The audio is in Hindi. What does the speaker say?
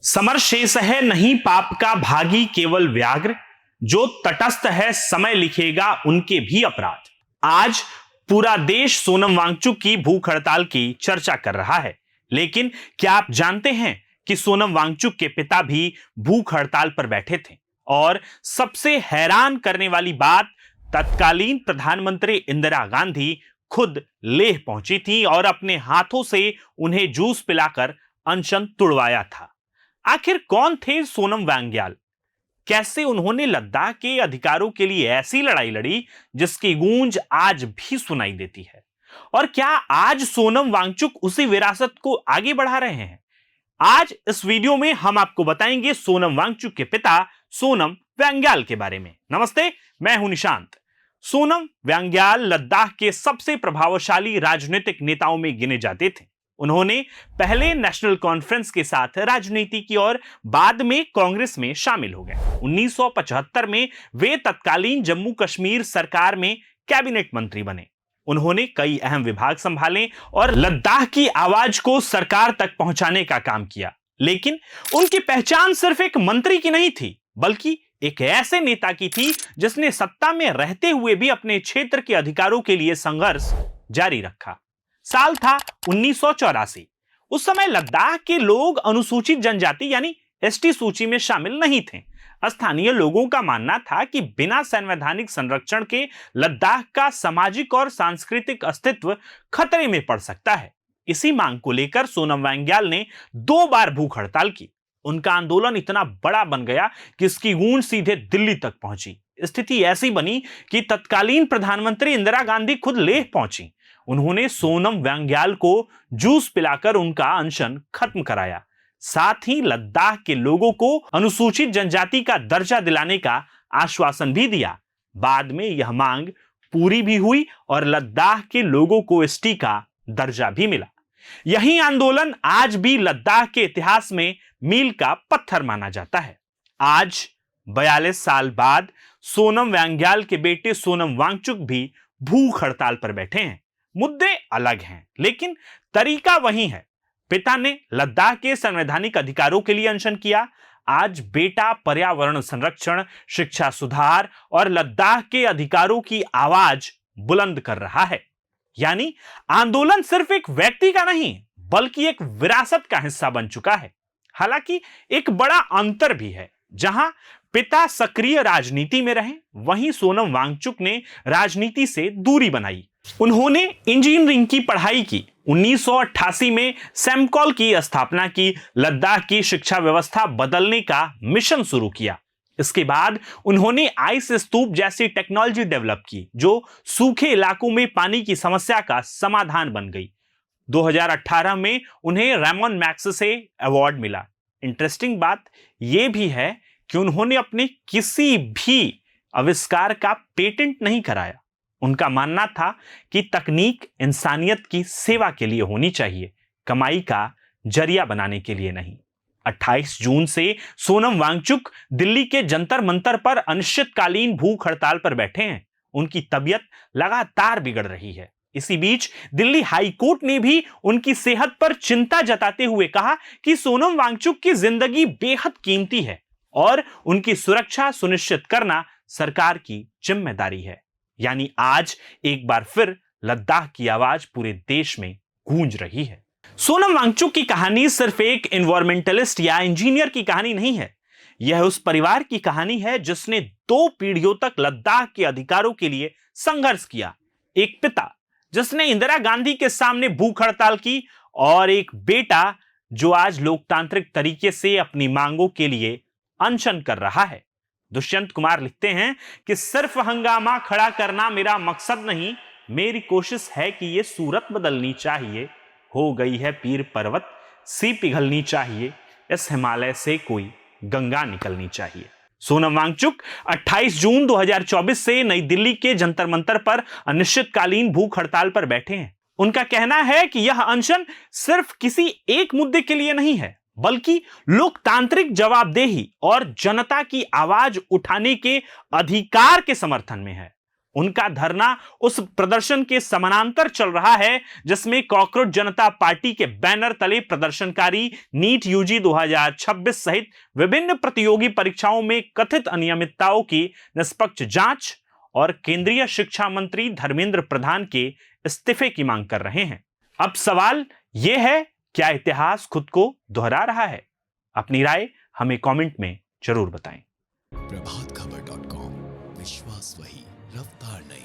समर शेष है नहीं पाप का भागी केवल व्याघ्र, जो तटस्थ है समय लिखेगा उनके भी अपराध। आज पूरा देश सोनम वांगचुक की भूख हड़ताल की चर्चा कर रहा है, लेकिन क्या आप जानते हैं कि सोनम वांगचुक के पिता भी भूख हड़ताल पर बैठे थे? और सबसे हैरान करने वाली बात, तत्कालीन प्रधानमंत्री इंदिरा गांधी खुद लेह पहुंची थी और अपने हाथों से उन्हें जूस पिलाकर अनशन तुड़वाया था। आखिर कौन थे सोनम वांग्याल? कैसे उन्होंने लद्दाख के अधिकारों के लिए ऐसी लड़ाई लड़ी जिसकी गूंज आज भी सुनाई देती है? और क्या आज सोनम वांगचुक उसी विरासत को आगे बढ़ा रहे हैं? आज इस वीडियो में हम आपको बताएंगे सोनम वांगचुक के पिता सोनम वांग्याल के बारे में। नमस्ते, मैं हूं निशांत। सोनम वांग्याल लद्दाख के सबसे प्रभावशाली राजनीतिक नेताओं में गिने जाते थे। उन्होंने पहले नेशनल कॉन्फ्रेंस के साथ राजनीति की और बाद में कांग्रेस में शामिल हो गए। 1975 में वे तत्कालीन जम्मू कश्मीर सरकार में कैबिनेट मंत्री बने। उन्होंने कई अहम विभाग संभाले और लद्दाख की आवाज को सरकार तक पहुंचाने का काम किया। लेकिन उनकी पहचान सिर्फ एक मंत्री की नहीं थी, बल्कि एक ऐसे नेता की थी जिसने सत्ता में रहते हुए भी अपने क्षेत्र के अधिकारों के लिए संघर्ष जारी रखा। साल था 1984। उस समय लद्दाख के लोग अनुसूचित जनजाति यानी एसटी सूची में शामिल नहीं थे। स्थानीय लोगों का मानना था कि बिना संवैधानिक संरक्षण के लद्दाख का सामाजिक और सांस्कृतिक अस्तित्व खतरे में पड़ सकता है। इसी मांग को लेकर सोनम वांग्याल ने 2 बार भूख हड़ताल की। उनका आंदोलन इतना बड़ा बन गया कि इसकी गूंज सीधे दिल्ली तक पहुंची। स्थिति ऐसी बनी कि तत्कालीन प्रधानमंत्री इंदिरा गांधी खुद लेह पहुंची। उन्होंने सोनम वांग्याल को जूस पिलाकर उनका अनशन खत्म कराया। साथ ही लद्दाख के लोगों को अनुसूचित जनजाति का दर्जा दिलाने का आश्वासन भी दिया। बाद में यह मांग पूरी भी हुई और लद्दाख के लोगों को एसटी का दर्जा भी मिला। यही आंदोलन आज भी लद्दाख के इतिहास में मील का पत्थर माना जाता है। आज 42 साल बाद सोनम वांग्याल के बेटे सोनम वांगचुक भी भूख हड़ताल पर बैठे हैं। मुद्दे अलग हैं, लेकिन तरीका वही है। पिता ने लद्दाख के संवैधानिक अधिकारों के लिए अनशन किया। आज बेटा पर्यावरण संरक्षण, शिक्षा सुधार और लद्दाख के अधिकारों की आवाज बुलंद कर रहा है। यानी आंदोलन सिर्फ एक व्यक्ति का नहीं, बल्कि एक विरासत का हिस्सा बन चुका है। हालांकि एक बड़ा अंतर भी है। जहां पिता सक्रिय राजनीति में रहे, वहीं सोनम वांगचुक ने राजनीति से दूरी बनाई। उन्होंने इंजीनियरिंग की पढ़ाई की। 1988 में सैमकॉल की स्थापना की। लद्दाख की शिक्षा व्यवस्था बदलने का मिशन शुरू किया। इसके बाद उन्होंने आइस स्तूप जैसी टेक्नोलॉजी डेवलप की, जो सूखे इलाकों में पानी की समस्या का समाधान बन गई। 2018 में उन्हें रेमन मैग्सेसे अवार्ड मिला। इंटरेस्टिंग बात यह भी है कि उन्होंने अपने किसी भी आविष्कार का पेटेंट नहीं कराया। उनका मानना था कि तकनीक इंसानियत की सेवा के लिए होनी चाहिए, कमाई का जरिया बनाने के लिए नहीं। 28 जून से सोनम वांगचुक दिल्ली के जंतर मंतर पर अनिश्चितकालीन भूख हड़ताल पर बैठे हैं। उनकी तबीयत लगातार बिगड़ रही है। इसी बीच दिल्ली हाई कोर्ट ने भी उनकी सेहत पर चिंता जताते हुए कहा कि सोनम वांगचुक की जिंदगी बेहद कीमती है और उनकी सुरक्षा सुनिश्चित करना सरकार की जिम्मेदारी है। यानी आज एक बार फिर लद्दाख की आवाज पूरे देश में गूंज रही है। सोनम वांगचुक की कहानी सिर्फ एक एनवायरमेंटलिस्ट या इंजीनियर की कहानी नहीं है। यह उस परिवार की कहानी है जिसने 2 पीढ़ियों तक लद्दाख के अधिकारों के लिए संघर्ष किया। एक पिता जिसने इंदिरा गांधी के सामने भूख हड़ताल की, और एक बेटा जो आज लोकतांत्रिक तरीके से अपनी मांगों के लिए अनशन कर रहा है। दुष्यंत कुमार लिखते हैं कि सिर्फ हंगामा खड़ा करना मेरा मकसद नहीं, मेरी कोशिश है कि यह सूरत बदलनी चाहिए। हो गई है पीर पर्वत सी पिघलनी चाहिए, इस हिमालय से कोई गंगा निकलनी चाहिए। सोनम वांगचुक 28 जून 2024 से नई दिल्ली के जंतर मंतर पर अनिश्चितकालीन भूख हड़ताल पर बैठे हैं। उनका कहना है कि यह अनशन सिर्फ किसी एक मुद्दे के लिए नहीं है, बल्कि लोकतांत्रिक जवाबदेही और जनता की आवाज उठाने के अधिकार के समर्थन में है। उनका धरना उस प्रदर्शन के समानांतर चल रहा है जिसमें कॉकरोच जनता पार्टी के बैनर तले प्रदर्शनकारी नीट यूजी 2026 सहित विभिन्न प्रतियोगी परीक्षाओं में कथित अनियमितताओं की निष्पक्ष जांच और केंद्रीय शिक्षा मंत्री धर्मेंद्र प्रधान के इस्तीफे की मांग कर रहे हैं। अब सवाल यह है, क्या इतिहास खुद को दोहरा रहा है? अपनी राय हमें कमेंट में जरूर बताएं। प्रभातखबर.com, विश्वास वही, रफ्तार नहीं।